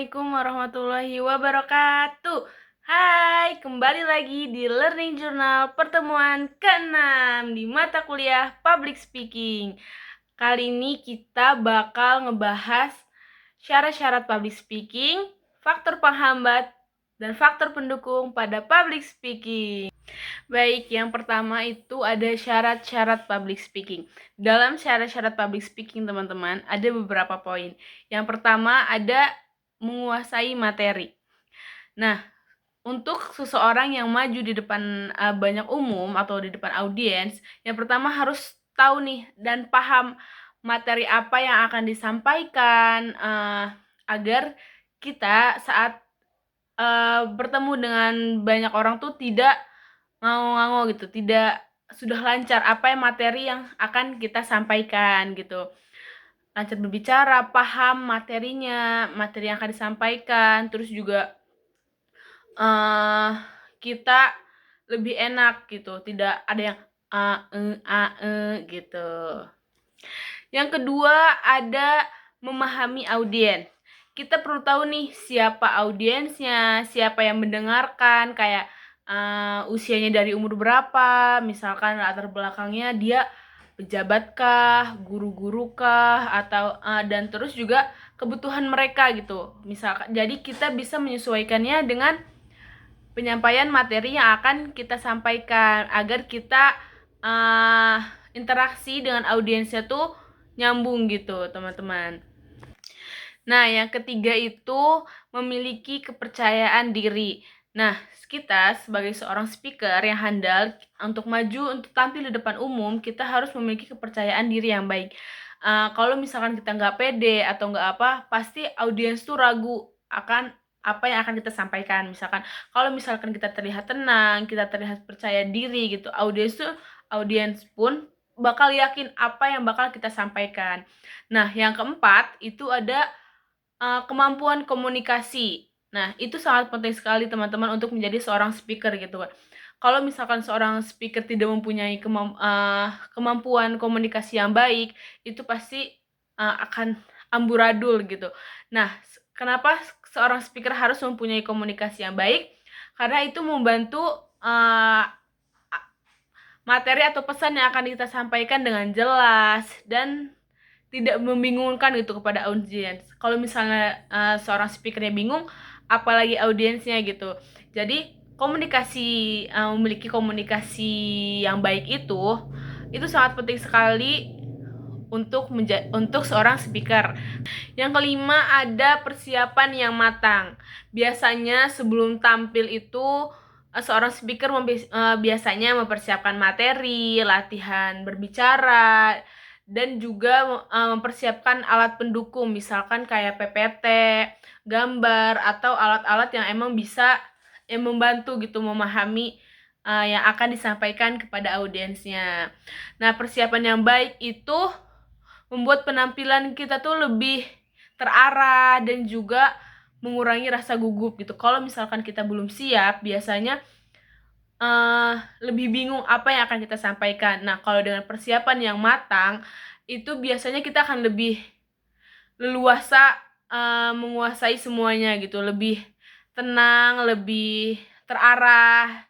Assalamualaikum warahmatullahi wabarakatuh. Hai, kembali lagi di Learning Journal pertemuan ke-6 di mata kuliah Public Speaking. Kali ini kita bakal ngebahas syarat-syarat public speaking, faktor penghambat, dan faktor pendukung pada public speaking. Baik, yang pertama itu ada syarat-syarat public speaking. Dalam syarat-syarat public speaking, teman-teman, ada beberapa poin. Yang pertama ada menguasai materi. Nah, untuk seseorang yang maju di depan banyak umum atau di depan audiens, yang pertama harus tahu nih dan paham materi apa yang akan disampaikan agar kita saat bertemu dengan banyak orang tuh tidak nganggo-nganggo gitu, tidak sudah lancar apa yang materi yang akan kita sampaikan gitu. Lancar berbicara, paham materinya, materi yang akan disampaikan, terus juga kita lebih enak gitu, tidak ada yang gitu. Yang kedua ada memahami audiens. Kita perlu tahu nih siapa audiensnya, siapa yang mendengarkan, kayak usianya dari umur berapa, misalkan latar belakangnya dia pejabatkah, guru-gurukah, atau dan terus juga kebutuhan mereka gitu. Misalkan, jadi kita bisa menyesuaikannya dengan penyampaian materi yang akan kita sampaikan agar kita interaksi dengan audiensnya tuh nyambung gitu, teman-teman. Nah, yang ketiga itu memiliki kepercayaan diri. Nah, kita sebagai seorang speaker yang handal untuk maju untuk tampil di depan umum, kita harus memiliki kepercayaan diri yang baik. Kalau misalkan kita nggak pede atau nggak apa, pasti audiens tuh ragu akan apa yang akan kita sampaikan. Kalau misalkan kita terlihat tenang, kita terlihat percaya diri gitu, audiens pun bakal yakin apa yang bakal kita sampaikan. Nah, yang keempat itu ada kemampuan komunikasi. Nah, itu sangat penting sekali teman-teman untuk menjadi seorang speaker gitu kan. Kalau misalkan seorang speaker tidak mempunyai kemampuan komunikasi yang baik, itu pasti akan amburadul gitu. Nah, kenapa seorang speaker harus mempunyai komunikasi yang baik? Karena itu membantu materi atau pesan yang akan kita sampaikan dengan jelas dan tidak membingungkan gitu kepada audiens. Kalau misalnya seorang speakernya bingung, apalagi audiensnya gitu. Jadi memiliki komunikasi yang baik itu sangat penting sekali untuk seorang speaker. Yang kelima ada persiapan yang matang. Biasanya sebelum tampil itu seorang speaker biasanya mempersiapkan materi, latihan berbicara, dan juga mempersiapkan alat pendukung, misalkan kayak PPT, gambar, atau alat-alat yang emang bisa membantu gitu memahami yang akan disampaikan kepada audiensnya. Nah, persiapan yang baik itu membuat penampilan kita tuh lebih terarah dan juga mengurangi rasa gugup gitu. Kalau misalkan kita belum siap, biasanya lebih bingung apa yang akan kita sampaikan. Nah, kalau dengan persiapan yang matang, itu biasanya kita akan lebih leluasa menguasai semuanya gitu, lebih tenang, lebih terarah.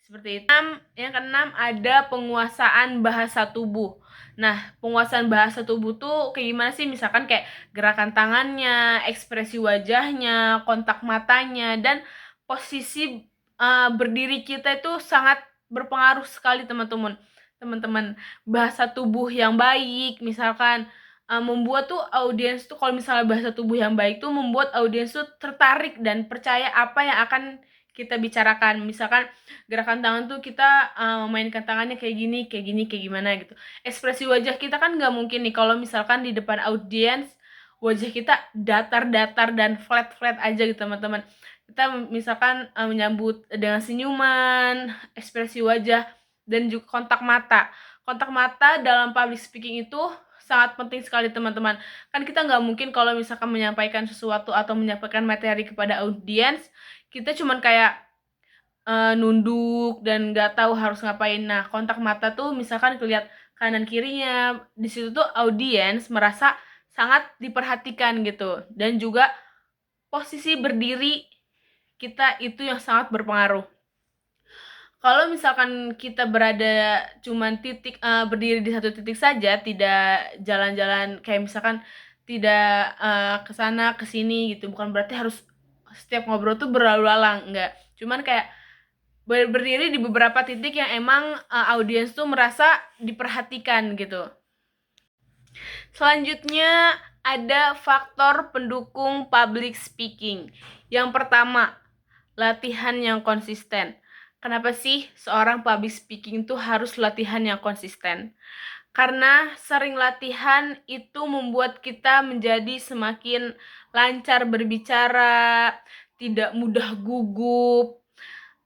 Seperti itu. Yang keenam ada penguasaan bahasa tubuh. Nah, penguasaan bahasa tubuh tuh kayak gimana sih? Misalkan kayak gerakan tangannya, ekspresi wajahnya, kontak matanya, dan posisi berdiri kita itu sangat berpengaruh sekali, teman-teman. Teman-teman, bahasa tubuh yang baik, misalkan membuat tuh audiens tuh, kalau misalnya bahasa tubuh yang baik tuh membuat audiens tuh tertarik dan percaya apa yang akan kita bicarakan. Misalkan gerakan tangan tuh kita memainkan tangannya kayak gini, kayak gini, kayak gimana gitu. Ekspresi wajah kita kan nggak mungkin nih kalau misalkan di depan audiens wajah kita datar-datar dan flat-flat aja gitu, teman-teman. Kita misalkan menyambut dengan senyuman, ekspresi wajah, dan juga kontak mata. Kontak mata dalam public speaking itu sangat penting sekali, teman-teman. Kan kita nggak mungkin kalau misalkan menyampaikan sesuatu atau menyampaikan materi kepada audiens, kita cuman kayak nunduk dan nggak tahu harus ngapain. Nah, kontak mata tuh misalkan kelihat kanan kirinya, di situ tuh audiens merasa sangat diperhatikan gitu, dan juga posisi berdiri kita itu yang sangat berpengaruh. Kalau misalkan kita berada cuman berdiri di satu titik saja, tidak jalan-jalan kayak misalkan tidak ke sana ke sini gitu, bukan berarti harus setiap ngobrol tuh berlalu lalang, enggak. Cuman kayak berdiri di beberapa titik yang emang audiens tuh merasa diperhatikan gitu. Selanjutnya ada faktor pendukung public speaking. Yang pertama, latihan yang konsisten. Kenapa sih seorang public speaking itu harus latihan yang konsisten? Karena sering latihan itu membuat kita menjadi semakin lancar berbicara, tidak mudah gugup,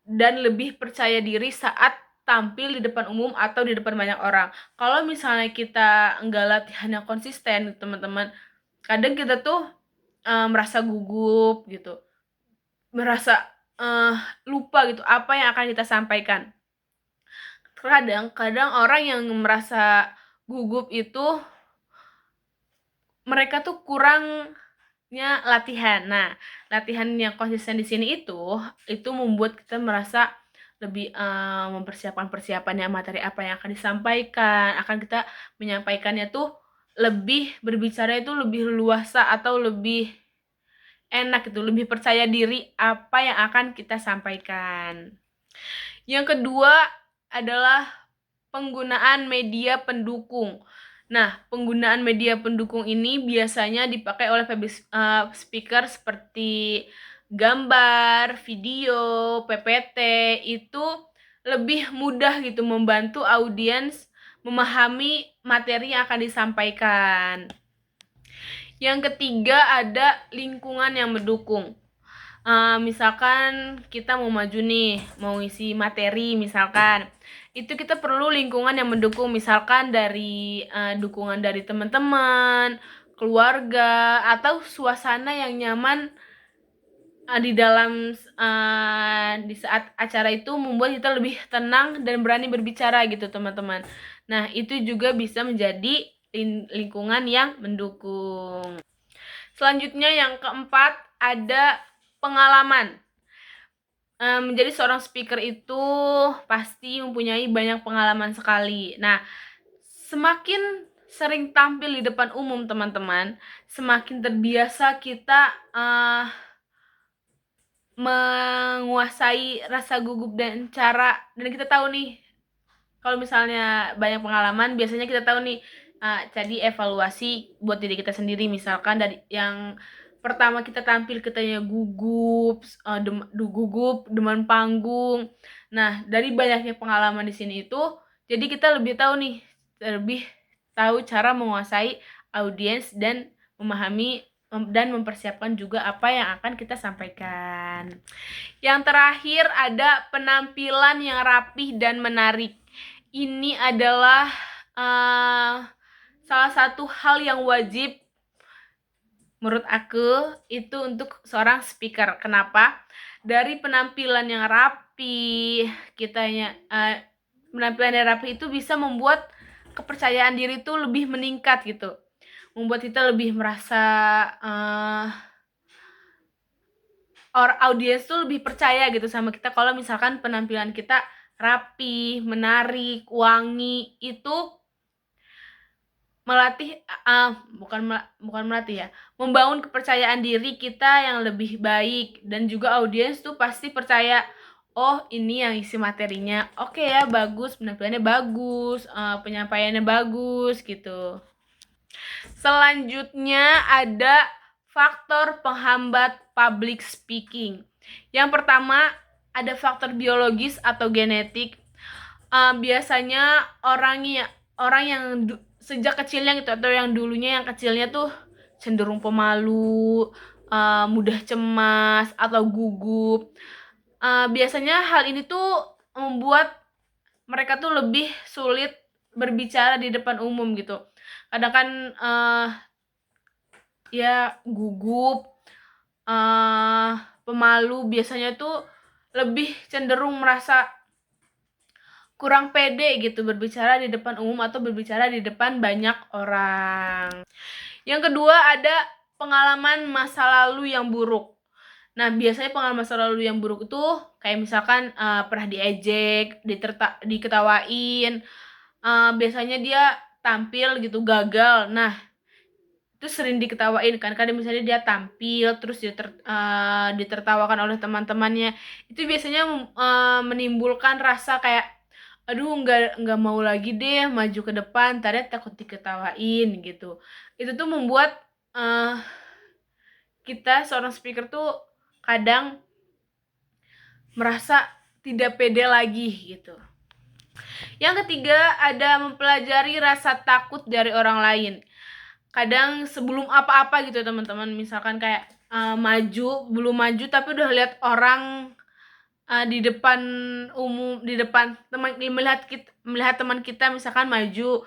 dan lebih percaya diri saat tampil di depan umum atau di depan banyak orang. Kalau misalnya kita nggak latihan yang konsisten, teman-teman, kadang kita tuh merasa gugup gitu, merasa lupa gitu apa yang akan kita sampaikan. Kadang orang yang merasa gugup itu mereka tuh kurangnya latihan. Nah, latihan yang konsisten di sini itu membuat kita merasa lebih mempersiapkan materi apa yang akan disampaikan, akan kita menyampaikannya tuh lebih berbicara itu lebih luasa atau lebih enak gitu, lebih percaya diri apa yang akan kita sampaikan. Yang kedua adalah penggunaan media pendukung. Nah, penggunaan media pendukung ini biasanya dipakai oleh public speaker seperti gambar, video, PPT, itu lebih mudah gitu membantu audiens memahami materi yang akan disampaikan. Yang ketiga ada lingkungan yang mendukung. Misalkan kita mau maju nih, mau isi materi misalkan, itu kita perlu lingkungan yang mendukung, misalkan dari dukungan dari teman-teman, keluarga, atau suasana yang nyaman di dalam di saat acara itu membuat kita lebih tenang dan berani berbicara gitu, teman-teman. Nah, itu juga bisa menjadi lingkungan yang mendukung. Selanjutnya yang keempat ada pengalaman. Menjadi seorang speaker itu pasti mempunyai banyak pengalaman sekali. Nah, semakin sering tampil di depan umum, teman-teman, semakin terbiasa kita menguasai rasa gugup dan kita tahu nih, kalau misalnya banyak pengalaman, biasanya kita tahu nih, jadi evaluasi buat diri kita sendiri. Misalkan dari yang pertama kita tampil kitanya gugup, gugup, demen panggung. Nah, dari banyaknya pengalaman di sini itu, jadi kita lebih tahu cara menguasai audiens dan memahami dan mempersiapkan juga apa yang akan kita sampaikan. Yang terakhir ada penampilan yang rapih dan menarik. Ini adalah salah satu hal yang wajib menurut aku itu untuk seorang speaker. Kenapa? Dari penampilan yang rapi, penampilan yang rapi itu bisa membuat kepercayaan diri itu lebih meningkat gitu. Membuat kita lebih merasa audiens tuh lebih percaya gitu sama kita kalau misalkan penampilan kita rapi, menarik, wangi. Itu melatih bukan melatih ya, membangun kepercayaan diri kita yang lebih baik, dan juga audiens tuh pasti percaya, oh ini yang isi materinya oke ya, bagus, penampilannya bagus, penyampaiannya bagus gitu. Selanjutnya ada faktor penghambat public speaking. Yang pertama ada faktor biologis atau genetik. Biasanya orang yang sejak kecilnya gitu, atau yang dulunya yang kecilnya tuh cenderung pemalu, mudah cemas atau gugup. Biasanya hal ini tuh membuat mereka tuh lebih sulit berbicara di depan umum gitu. Kadang kan ya gugup, pemalu, biasanya tuh lebih cenderung merasa kurang pede gitu berbicara di depan umum atau berbicara di depan banyak orang. Yang kedua ada pengalaman masa lalu yang buruk. Nah, biasanya pengalaman masa lalu yang buruk itu kayak misalkan pernah diejek, diketawain, biasanya dia tampil gitu gagal. Nah, itu sering diketawain kan, kadang misalnya dia tampil terus ditertawakan oleh teman-temannya, itu biasanya menimbulkan rasa kayak aduh nggak mau lagi deh maju ke depan, tadi takut diketawain gitu. Itu tuh membuat eh, kita seorang speaker tuh kadang merasa tidak pede lagi gitu. Yang ketiga, ada mempelajari rasa takut dari orang lain. Kadang sebelum apa-apa gitu teman-teman, misalkan kayak belum maju tapi udah lihat orang di depan di depan teman, melihat teman kita misalkan maju,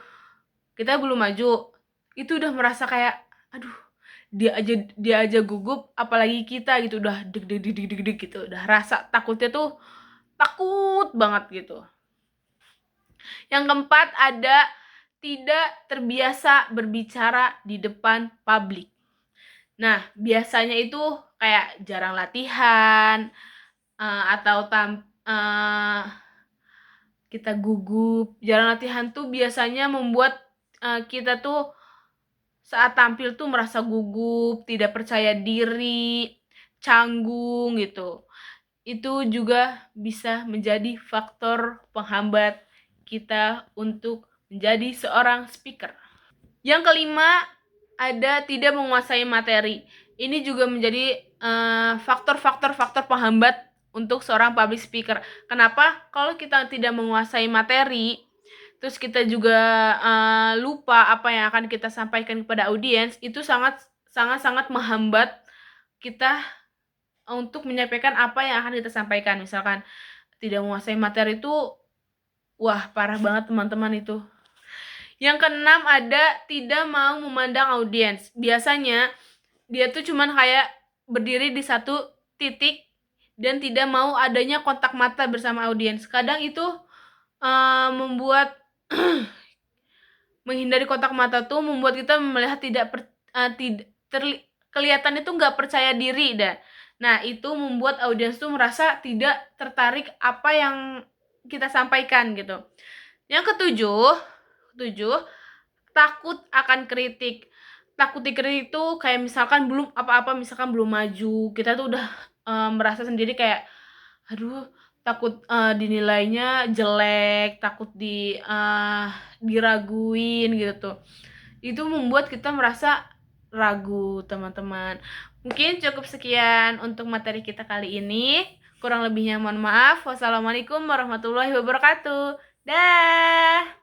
kita belum maju, itu udah merasa kayak aduh, dia aja gugup apalagi kita gitu, udah deg deg deg deg deg gitu, udah rasa takutnya tuh takut banget gitu. Yang keempat, ada tidak terbiasa berbicara di depan publik. Nah, biasanya itu kayak jarang latihan, atau kita gugup. Jarang latihan tuh biasanya membuat kita tuh saat tampil tuh merasa gugup, tidak percaya diri, canggung gitu. Itu juga bisa menjadi faktor penghambat kita untuk menjadi seorang speaker. Yang kelima, ada tidak menguasai materi. Ini juga menjadi faktor-faktor penghambat untuk seorang public speaker. Kenapa? Kalau kita tidak menguasai materi, terus kita juga lupa apa yang akan kita sampaikan kepada audiens, itu sangat menghambat kita untuk menyampaikan apa yang akan kita sampaikan. Misalkan tidak menguasai materi itu, wah parah banget teman-teman itu. Yang keenam, ada tidak mau memandang audiens. Biasanya dia tuh cuman kayak berdiri di satu titik dan tidak mau adanya kontak mata bersama audiens. Kadang itu membuat menghindari kontak mata tuh membuat kita melihat kelihatan itu nggak percaya diri dah. Nah, itu membuat audiens tuh merasa tidak tertarik apa yang kita sampaikan gitu. Yang ketujuh, takut akan kritik. Takut dikritik itu kayak misalkan belum apa-apa, misalkan belum maju, kita tuh udah merasa sendiri kayak aduh, takut dinilainya jelek, takut diraguin gitu. Itu membuat kita merasa ragu, teman-teman. Mungkin cukup sekian untuk materi kita kali ini. Kurang lebihnya mohon maaf. Wassalamualaikum warahmatullahi wabarakatuh. Dah.